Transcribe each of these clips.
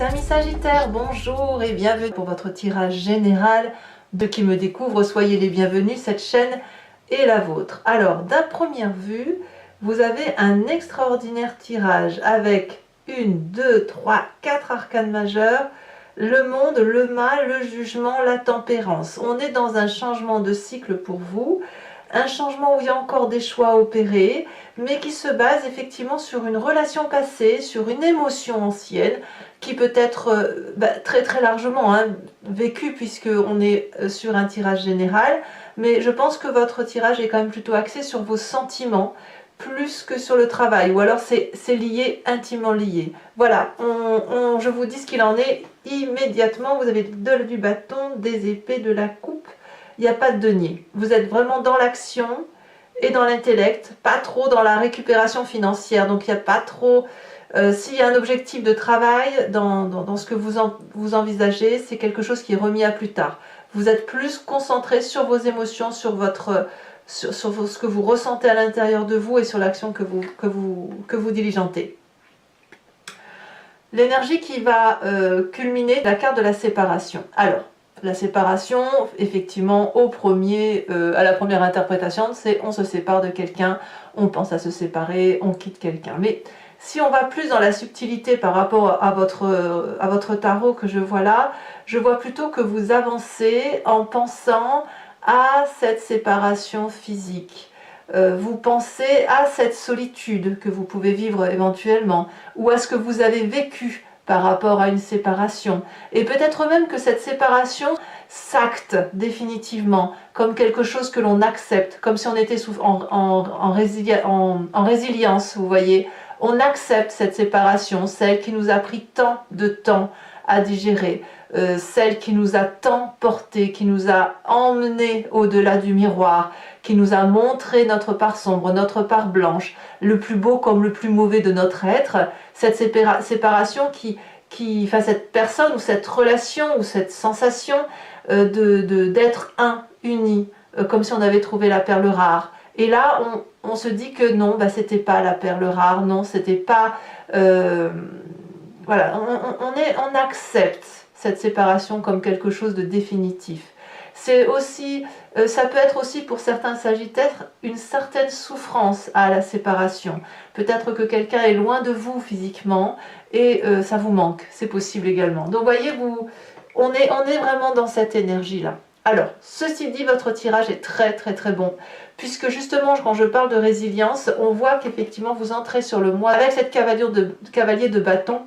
Amis Sagittaires, bonjour et bienvenue pour votre tirage général. De qui me découvre, soyez les bienvenus, cette chaîne est la vôtre. Alors, d'un première vue, vous avez un extraordinaire tirage avec 1, 2, 3, 4 arcanes majeurs, le monde, le mal, le jugement, la tempérance. On est dans un changement de cycle pour vous, un changement où il y a encore des choix à opérer, mais qui se base effectivement sur une relation passée, sur une émotion ancienne, qui peut être très très largement vécue puisqu'on est sur un tirage général, mais je pense que votre tirage est quand même plutôt axé sur vos sentiments, plus que sur le travail, ou alors c'est lié, intimement lié. Voilà, je vous dis ce qu'il en est immédiatement. Vous avez du bâton, des épées, de la coupe, il n'y a pas de denier. Vous êtes vraiment dans l'action et dans l'intellect, pas trop dans la récupération financière, donc il n'y a pas trop... S'il y a un objectif de travail dans ce que vous envisagez, c'est quelque chose qui est remis à plus tard. Vous êtes plus concentré sur vos émotions, sur ce que vous ressentez à l'intérieur de vous et sur l'action que vous diligentez. L'énergie qui va culminer, la carte de la séparation. Alors, la séparation, effectivement, à la première interprétation, c'est on se sépare de quelqu'un, on pense à se séparer, on quitte quelqu'un. Mais si on va plus dans la subtilité par rapport à votre tarot que je vois là, je vois plutôt que vous avancez en pensant à cette séparation physique. Vous pensez à cette solitude que vous pouvez vivre éventuellement, ou à ce que vous avez vécu par rapport à une séparation. Et peut-être même que cette séparation s'acte définitivement comme quelque chose que l'on accepte, comme si on était en résilience, vous voyez. On accepte cette séparation, celle qui nous a pris tant de temps à digérer, celle qui nous a tant porté, qui nous a emmené au-delà du miroir, qui nous a montré notre part sombre, notre part blanche, le plus beau comme le plus mauvais de notre être. Cette séparation enfin cette personne ou cette relation ou cette sensation d'être uni, comme si on avait trouvé la perle rare. Et là, on se dit que non, c'était pas la perle rare, non, c'était pas... voilà, on accepte cette séparation comme quelque chose de définitif. C'est aussi, ça peut être aussi pour certains Sagittaires une certaine souffrance à la séparation. Peut-être que quelqu'un est loin de vous physiquement et ça vous manque, c'est possible également. Donc voyez, on est vraiment dans cette énergie-là. Alors, ceci dit, votre tirage est très très très bon, puisque justement, quand je parle de résilience, on voit qu'effectivement, vous entrez sur le mois avec cette cavalier de bâton,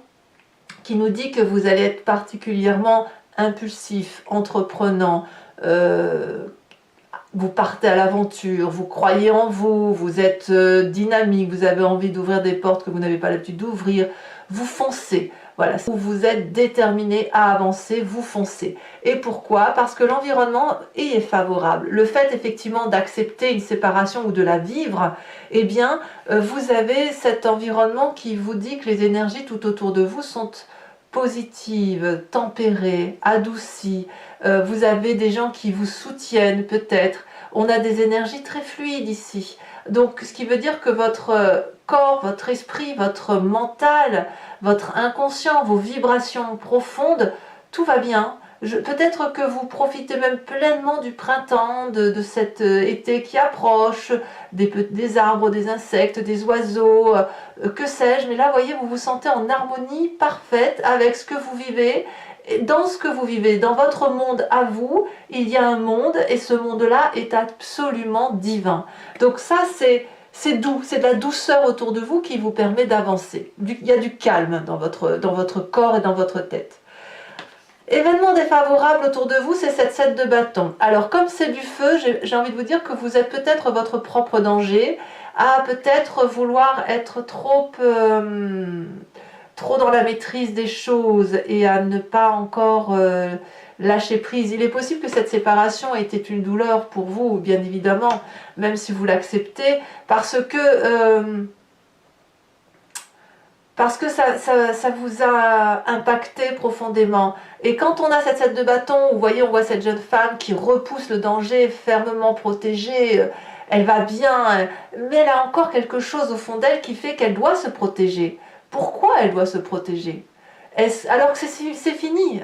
qui nous dit que vous allez être particulièrement impulsif, entreprenant, vous partez à l'aventure, vous croyez en vous, vous êtes dynamique, vous avez envie d'ouvrir des portes que vous n'avez pas l'habitude d'ouvrir, vous foncez. Voilà, vous êtes déterminé à avancer, vous foncez. Et pourquoi? Parce que l'environnement est favorable. Le fait effectivement d'accepter une séparation ou de la vivre, eh bien, vous avez cet environnement qui vous dit que les énergies tout autour de vous sont positives, tempérées, adoucies. Vous avez des gens qui vous soutiennent peut-être. On a des énergies très fluides ici. Donc, ce qui veut dire que votre corps, votre esprit, votre mental, votre inconscient, vos vibrations profondes, tout va bien. Peut-être que vous profitez même pleinement du printemps, de cet été qui approche, des arbres, des insectes, des oiseaux, que sais-je. Mais là, vous voyez, vous vous sentez en harmonie parfaite avec ce que vous vivez. Et dans ce que vous vivez, dans votre monde à vous, il y a un monde et ce monde-là est absolument divin. Donc ça, c'est doux, c'est de la douceur autour de vous qui vous permet d'avancer. Il y a du calme dans votre corps et dans votre tête. Événement défavorable autour de vous, c'est cette 7 de bâton. Alors comme c'est du feu, j'ai envie de vous dire que vous êtes peut-être votre propre danger, à peut-être vouloir être trop dans la maîtrise des choses et à ne pas encore lâcher prise. Il est possible que cette séparation ait été une douleur pour vous, bien évidemment, même si vous l'acceptez, parce que ça vous a impacté profondément. Et quand on a cette 7 de bâton, vous voyez, on voit cette jeune femme qui repousse le danger, fermement protégée, elle va bien, mais elle a encore quelque chose au fond d'elle qui fait qu'elle doit se protéger. Pourquoi elle doit se protéger? Alors que c'est fini,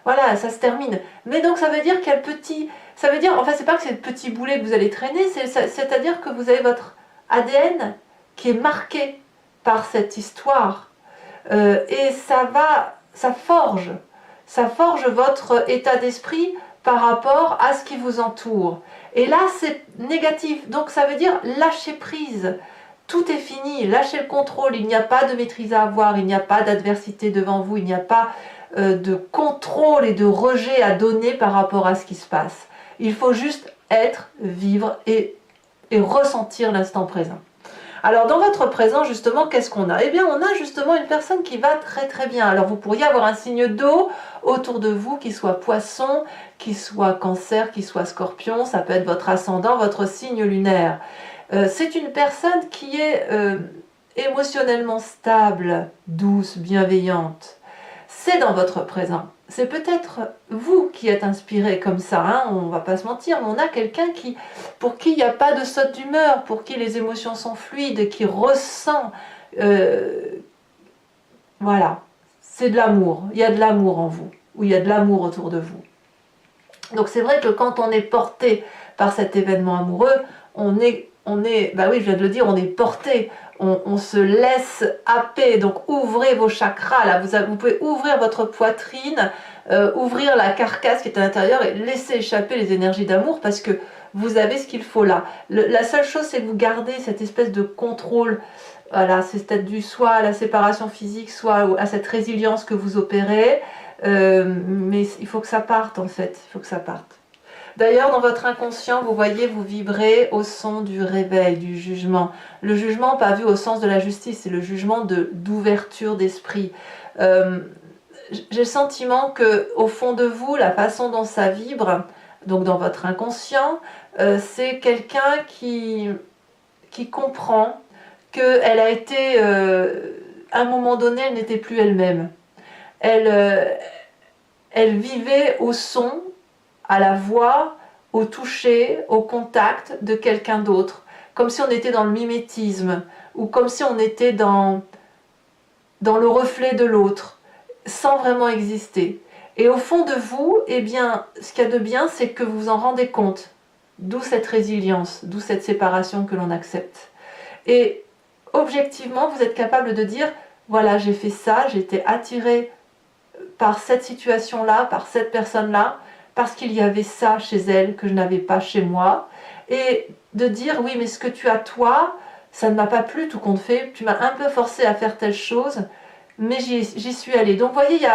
voilà, ça se termine. Mais donc ça veut dire qu'il y a le petit, ça veut dire, enfin c'est pas que c'est le petit boulet que vous allez traîner, c'est-à-dire que vous avez votre ADN qui est marqué par cette histoire. Et ça forge votre état d'esprit par rapport à ce qui vous entoure. Et là, c'est négatif. Donc, ça veut dire lâcher prise. Tout est fini. Lâchez le contrôle. Il n'y a pas de maîtrise à avoir. Il n'y a pas d'adversité devant vous. Il n'y a pas de contrôle et de rejet à donner par rapport à ce qui se passe. Il faut juste être, vivre et ressentir l'instant présent. Alors dans votre présent justement, qu'est-ce qu'on a? Eh bien on a justement une personne qui va très très bien. Alors vous pourriez avoir un signe d'eau autour de vous, qui soit poisson, qui soit cancer, qui soit scorpion, ça peut être votre ascendant, votre signe lunaire. C'est une personne qui est émotionnellement stable, douce, bienveillante. C'est dans votre présent. C'est peut-être vous qui êtes inspiré comme ça, hein, on ne va pas se mentir, mais on a quelqu'un pour qui il n'y a pas de saute d'humeur, pour qui les émotions sont fluides, qui ressent, voilà, c'est de l'amour, il y a de l'amour en vous, ou il y a de l'amour autour de vous. Donc c'est vrai que quand on est porté par cet événement amoureux, bah oui, je viens de le dire, on est porté, on se laisse happer. Donc ouvrez vos chakras, là, vous pouvez ouvrir votre poitrine, ouvrir la carcasse qui est à l'intérieur et laisser échapper les énergies d'amour parce que vous avez ce qu'il faut là. La seule chose, c'est que vous gardez cette espèce de contrôle, voilà, c'est peut-être dû soit à la séparation physique, soit à cette résilience que vous opérez, mais il faut que ça parte en fait, il faut que ça parte. D'ailleurs, dans votre inconscient, vous voyez, vous vibrez au son du réveil, du jugement. Le jugement, pas vu au sens de la justice, c'est le jugement d'ouverture d'esprit. J'ai le sentiment que au fond de vous, la façon dont ça vibre, donc dans votre inconscient, c'est quelqu'un qui comprend qu'elle a été, à un moment donné, elle n'était plus elle-même. Elle vivait au son, à la voix, au toucher, au contact de quelqu'un d'autre, comme si on était dans le mimétisme, ou comme si on était dans le reflet de l'autre, sans vraiment exister. Et au fond de vous, eh bien, ce qu'il y a de bien, c'est que vous vous en rendez compte, d'où cette résilience, d'où cette séparation que l'on accepte. Et objectivement, vous êtes capable de dire, voilà, j'ai fait ça, j'ai été attirée par cette situation-là, par cette personne-là, parce qu'il y avait ça chez elle que je n'avais pas chez moi, et de dire oui mais ce que tu as toi, ça ne m'a pas plu tout compte fait, tu m'as un peu forcé à faire telle chose, mais j'y suis allée. Donc vous voyez,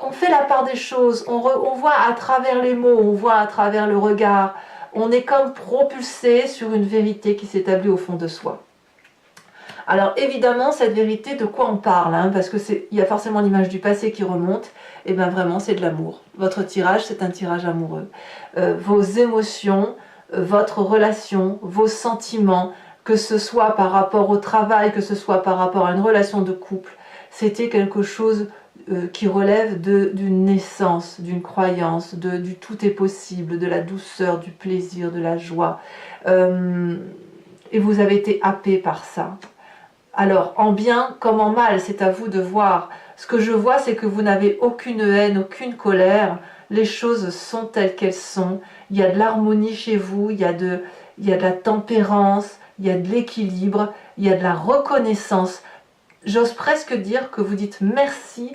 on fait la part des choses, on voit à travers les mots, on voit à travers le regard, on est comme propulsé sur une vérité qui s'établit au fond de soi. Alors évidemment, cette vérité, de quoi on parle, hein, parce qu'il y a forcément l'image du passé qui remonte, et bien vraiment c'est de l'amour. Votre tirage, c'est un tirage amoureux. Vos émotions, votre relation, vos sentiments, que ce soit par rapport au travail, que ce soit par rapport à une relation de couple, c'était quelque chose qui relève d'une naissance, d'une croyance, du tout est possible, de la douceur, du plaisir, de la joie. Et vous avez été happé par ça. Alors, en bien comme en mal, c'est à vous de voir. Ce que je vois, c'est que vous n'avez aucune haine, aucune colère. Les choses sont telles qu'elles sont. Il y a de l'harmonie chez vous, il y a de la tempérance, il y a de l'équilibre, il y a de la reconnaissance. J'ose presque dire que vous dites merci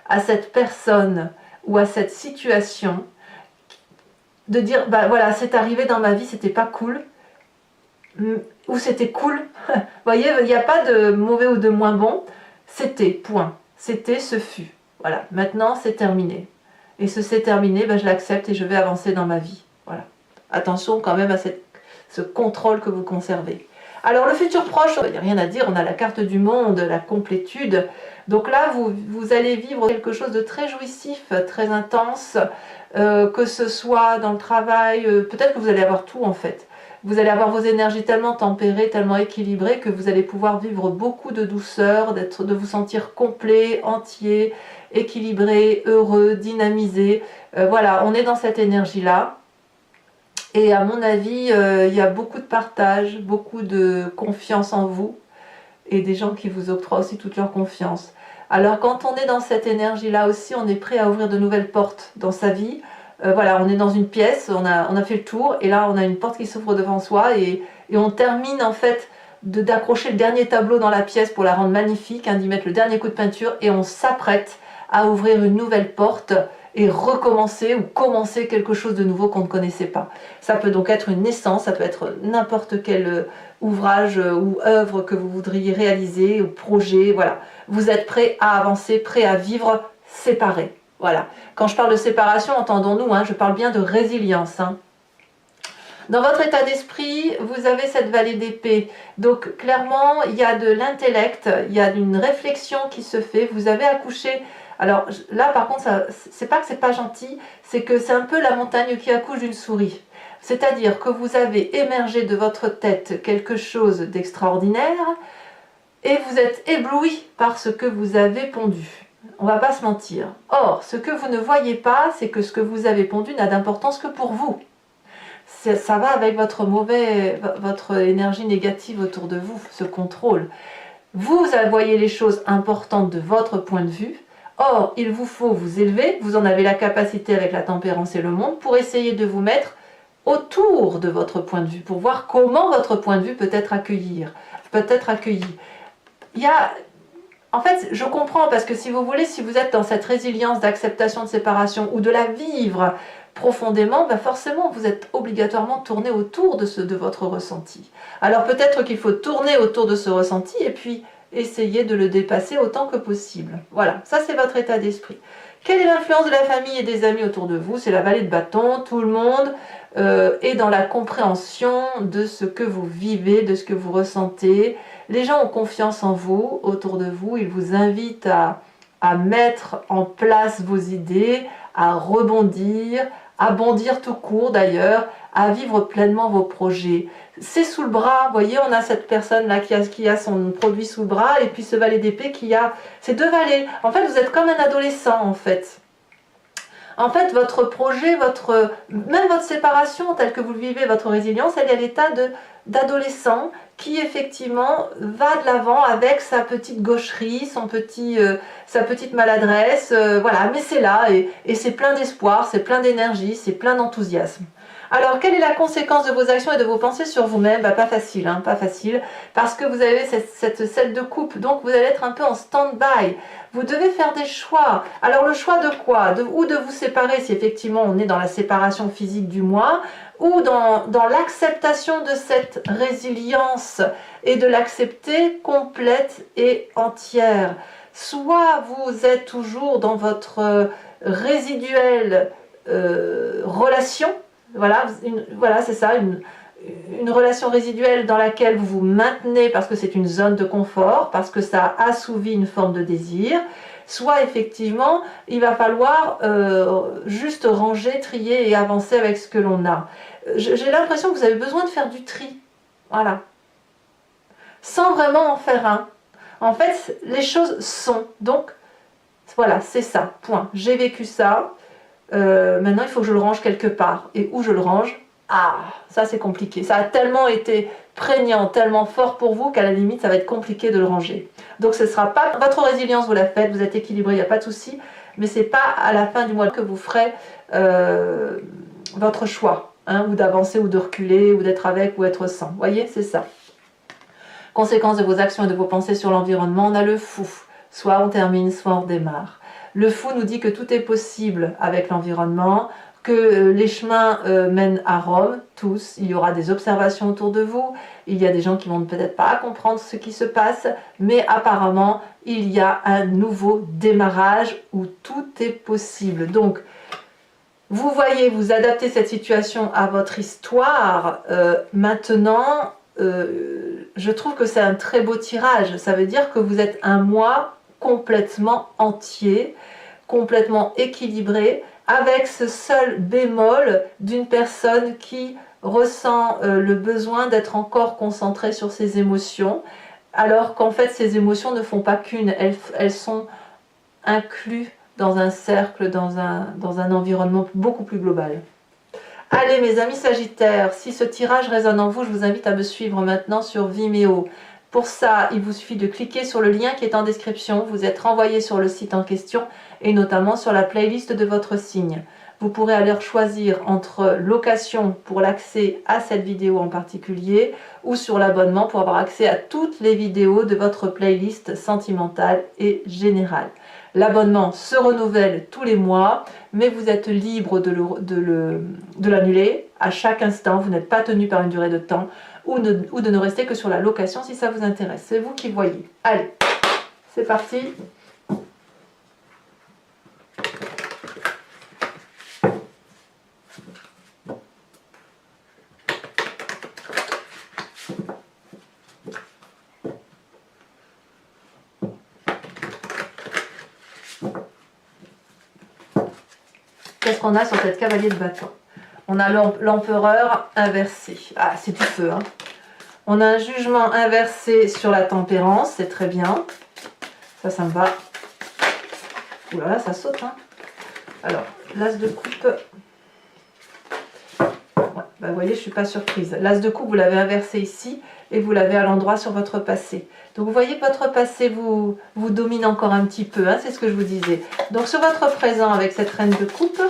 à cette personne ou à cette situation. De dire, bah voilà, c'est arrivé dans ma vie, c'était pas cool. Ou c'était cool. Vous voyez, il n'y a pas de mauvais ou de moins bon. C'était, point. C'était, ce fut. Voilà, maintenant c'est terminé. Et ce c'est terminé, ben, je l'accepte et je vais avancer dans ma vie. Voilà. Attention quand même à ce contrôle que vous conservez. Alors le futur proche, il n'y a rien à dire, on a la carte du monde, la complétude. Donc là, vous allez vivre quelque chose de très jouissif, très intense, que ce soit dans le travail, peut-être que vous allez avoir tout en fait. Vous allez avoir vos énergies tellement tempérées, tellement équilibrées que vous allez pouvoir vivre beaucoup de douceur, de vous sentir complet, entier, équilibré, heureux, dynamisé. Voilà, on est dans cette énergie-là. Et à mon avis, il y a beaucoup de partage, beaucoup de confiance en vous. et des gens qui vous octroient aussi toute leur confiance. Alors quand on est dans cette énergie-là aussi, on est prêt à ouvrir de nouvelles portes dans sa vie. Voilà, on est dans une pièce, on a fait le tour, et là on a une porte qui s'ouvre devant soi, et on termine en fait d'accrocher le dernier tableau dans la pièce pour la rendre magnifique, hein, d'y mettre le dernier coup de peinture, et on s'apprête à ouvrir une nouvelle porte et recommencer ou commencer quelque chose de nouveau qu'on ne connaissait pas. Ça peut donc être une naissance, ça peut être n'importe quel ouvrage ou œuvre que vous voudriez réaliser, ou projet, voilà. Vous êtes prêt à avancer, prêt à vivre séparé. Voilà. Quand je parle de séparation, entendons-nous, hein, je parle bien de résilience. Hein. Dans votre état d'esprit, vous avez cette vallée d'épée. Donc clairement, il y a de l'intellect, il y a une réflexion qui se fait. Vous avez accouché. Alors là, par contre, c'est pas que c'est pas gentil, c'est que c'est un peu la montagne qui accouche d'une souris. C'est-à-dire que vous avez émergé de votre tête quelque chose d'extraordinaire et vous êtes ébloui par ce que vous avez pondu. On va pas se mentir. Or, ce que vous ne voyez pas, c'est que ce que vous avez pondu n'a d'importance que pour vous. Ça va avec votre énergie négative autour de vous, ce contrôle. Vous voyez les choses importantes de votre point de vue. Or, il vous faut vous élever, vous en avez la capacité avec la tempérance et le monde, pour essayer de vous mettre autour de votre point de vue, pour voir comment votre point de vue peut être accueilli. En fait, je comprends, parce que si vous voulez, si vous êtes dans cette résilience d'acceptation de séparation, ou de la vivre profondément, forcément, vous êtes obligatoirement tourné autour de votre ressenti. Alors peut-être qu'il faut tourner autour de ce ressenti, et puis essayez de le dépasser autant que possible. Voilà, ça c'est votre état d'esprit. Quelle est l'influence de la famille et des amis autour de vous? C'est la vallée de bâton, tout le monde est dans la compréhension de ce que vous vivez, de ce que vous ressentez. Les gens ont confiance en vous, autour de vous, ils vous invitent à mettre en place vos idées, à rebondir, à bondir tout court d'ailleurs, à vivre pleinement vos projets. C'est sous le bras, vous voyez, on a cette personne-là qui a son produit sous le bras, et puis ce valet d'épée qui a ces deux valets. En fait, vous êtes comme un adolescent, en fait. En fait, votre projet, même votre séparation, telle que vous le vivez, votre résilience, elle est à l'état d'adolescent qui, effectivement, va de l'avant avec sa petite gaucherie, sa petite maladresse, voilà, mais c'est là, et c'est plein d'espoir, c'est plein d'énergie, c'est plein d'enthousiasme. Alors, quelle est la conséquence de vos actions et de vos pensées sur vous-même? Pas facile, hein, pas facile, parce que vous avez cette 7 de coupe, donc vous allez être un peu en stand-by. Vous devez faire des choix. Alors, le choix de quoi? Ou de vous séparer, si effectivement on est dans la séparation physique du moi, ou dans l'acceptation de cette résilience, et de l'accepter complète et entière. Soit vous êtes toujours dans votre résiduelle relation, voilà, c'est ça, une relation résiduelle dans laquelle vous vous maintenez parce que c'est une zone de confort, parce que ça assouvit une forme de désir. Soit effectivement, il va falloir juste ranger, trier et avancer avec ce que l'on a. J'ai l'impression que vous avez besoin de faire du tri, voilà, sans vraiment en faire un. En fait, les choses sont, donc voilà, c'est ça, point. J'ai vécu ça. Maintenant il faut que je le range quelque part, et où je le range, ça c'est compliqué, ça a tellement été prégnant, tellement fort pour vous qu'à la limite ça va être compliqué de le ranger. Donc ce ne sera pas votre résilience, vous la faites, vous êtes équilibré, il n'y a pas de souci, mais c'est pas à la fin du mois que vous ferez votre choix, hein, ou d'avancer ou de reculer, ou d'être avec ou être sans, vous voyez, c'est ça. Conséquence de vos actions et de vos pensées sur l'environnement, on a le fou, soit on termine, soit on redémarre. Le fou nous dit que tout est possible avec l'environnement, que les chemins mènent à Rome, tous. Il y aura des observations autour de vous, il y a des gens qui vont peut-être pas comprendre ce qui se passe, mais apparemment, il y a un nouveau démarrage où tout est possible. Donc, vous voyez, vous adaptez cette situation à votre histoire. Maintenant, je trouve que c'est un très beau tirage. Ça veut dire que vous êtes un moi complètement entier, complètement équilibré, avec ce seul bémol d'une personne qui ressent le besoin d'être encore concentrée sur ses émotions, alors qu'en fait ces émotions ne font pas qu'une, elles sont incluses dans un cercle, dans un environnement beaucoup plus global. Allez mes amis Sagittaires, si ce tirage résonne en vous, je vous invite à me suivre maintenant sur Vimeo. Pour ça, il vous suffit de cliquer sur le lien qui est en description. Vous êtes renvoyé sur le site en question et notamment sur la playlist de votre signe. Vous pourrez alors choisir entre location pour l'accès à cette vidéo en particulier ou sur l'abonnement pour avoir accès à toutes les vidéos de votre playlist sentimentale et générale. L'abonnement se renouvelle tous les mois, mais vous êtes libre de l'annuler à chaque instant. Vous n'êtes pas tenu par une durée de temps ou de ne rester que sur la location si ça vous intéresse. C'est vous qui voyez. Allez, c'est parti. Qu'est-ce qu'on a sur cette cavalier de bâton? On a l'empereur inversé. Ah, c'est du feu, hein. On a un jugement inversé sur la tempérance, c'est très bien. Ça me va. Ouh là là, ça saute, hein. Alors, l'as de coupe. Ouais, bah, vous voyez, je ne suis pas surprise. L'as de coupe, vous l'avez inversé ici et vous l'avez à l'endroit sur votre passé. Donc, vous voyez que votre passé vous domine encore un petit peu, hein, c'est ce que je vous disais. Donc, sur votre présent avec cette reine de coupe,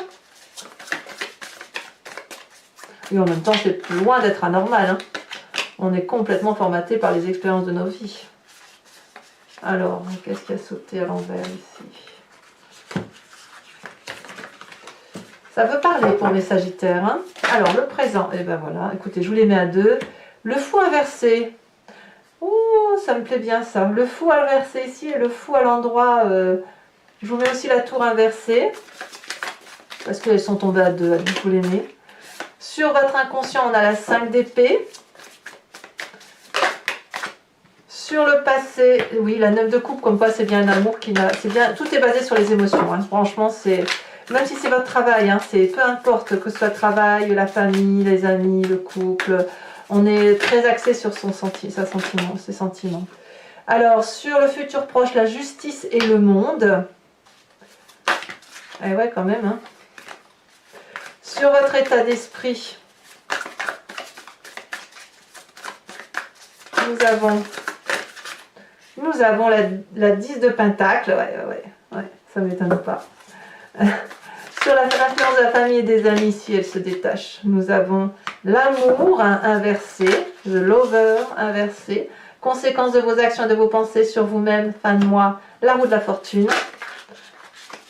et en même temps, c'est loin d'être anormal, hein. On est complètement formaté par les expériences de nos vies. Alors, qu'est-ce qui a sauté à l'envers ici? Ça veut parler pour mes Sagittaires, hein. Alors, le présent, et ben voilà, écoutez, je vous les mets à deux. Le fou inversé. Oh, ça me plaît bien ça. Le fou inversé ici et le fou à l'endroit. Je vous mets aussi la tour inversée. Parce qu'elles sont tombées à deux, vous les mets. Sur votre inconscient, on a la 5 d'épée. Sur le passé, oui, la 9 de coupe, comme quoi c'est bien un amour qui n'a... C'est bien, tout est basé sur les émotions, hein. Franchement, c'est... Même si c'est votre travail, hein, c'est peu importe que ce soit le travail, la famille, les amis, le couple, on est très axé sur ses sentiments. Alors, sur le futur proche, la justice et le monde. Eh ouais, quand même, hein. Sur votre état d'esprit, nous avons la 10 de pentacle. Ouais, ça ne m'étonne pas. Sur l'influence de la famille et des amis, si elle se détache, nous avons l'amour, hein, inversé, le lover inversé, conséquence de vos actions et de vos pensées sur vous-même, fin de mois, la roue de la fortune.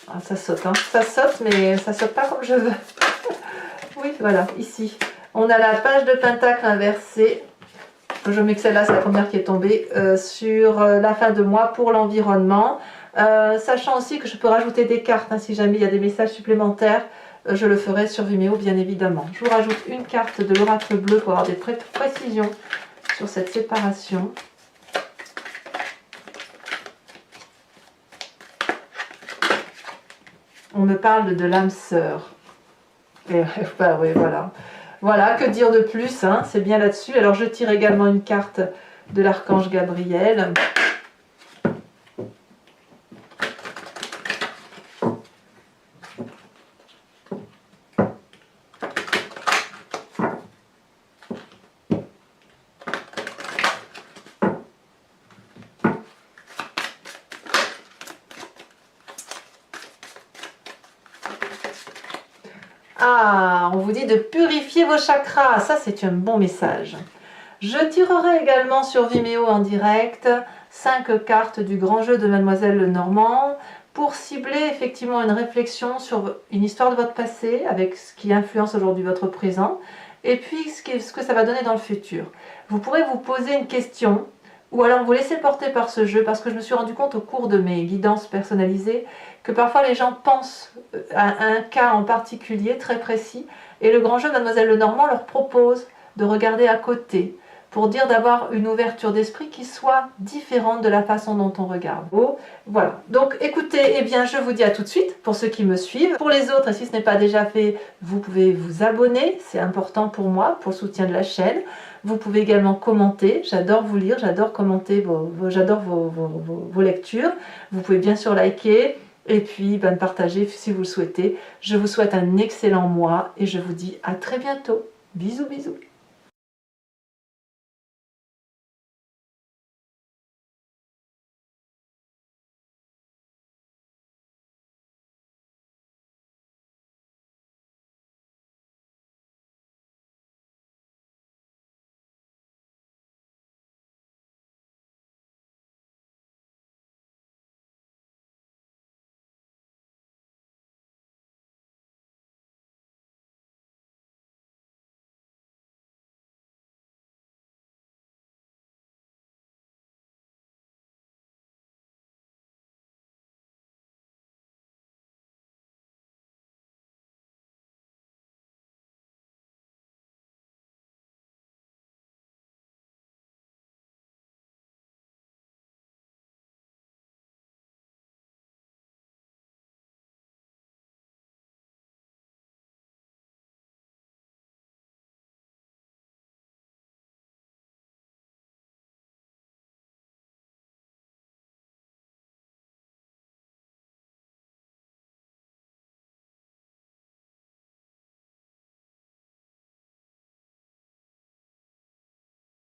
Ah, ça saute, hein. Ça saute, mais ça saute pas comme je veux. Oui, voilà, ici. On a la page de pentacle inversée. Je mets que celle-là, c'est la première qui est tombée. Sur la fin de mois pour l'environnement. Sachant aussi que je peux rajouter des cartes, hein, si jamais il y a des messages supplémentaires. Je le ferai sur Vimeo, bien évidemment. Je vous rajoute une carte de l'oracle bleu pour avoir des précisions sur cette séparation. On me parle de l'âme sœur. Et, bah, oui, voilà. Voilà, que dire de plus, hein, c'est bien là-dessus. Alors, je tire également une carte de l'archange Gabriel. Ah, on vous dit de purifier vos chakras. Ça, c'est un bon message. Je tirerai également sur Vimeo en direct 5 cartes du grand jeu de Mademoiselle Lenormand pour cibler effectivement une réflexion sur une histoire de votre passé avec ce qui influence aujourd'hui votre présent et puis ce que ça va donner dans le futur. Vous pourrez vous poser une question ou alors vous laisser porter par ce jeu parce que je me suis rendu compte au cours de mes guidances personnalisées que parfois les gens pensent à un cas en particulier très précis et le grand jeu de Mademoiselle Lenormand leur propose de regarder à côté pour dire d'avoir une ouverture d'esprit qui soit différente de la façon dont on regarde. Oh, voilà, donc écoutez, eh bien je vous dis à tout de suite pour ceux qui me suivent. Pour les autres, et si ce n'est pas déjà fait, vous pouvez vous abonner, c'est important pour moi, pour le soutien de la chaîne. Vous pouvez également commenter, j'adore vous lire, j'adore commenter, j'adore vos lectures. Vous pouvez bien sûr liker et puis partager si vous le souhaitez. Je vous souhaite un excellent mois et je vous dis à très bientôt. Bisous, bisous.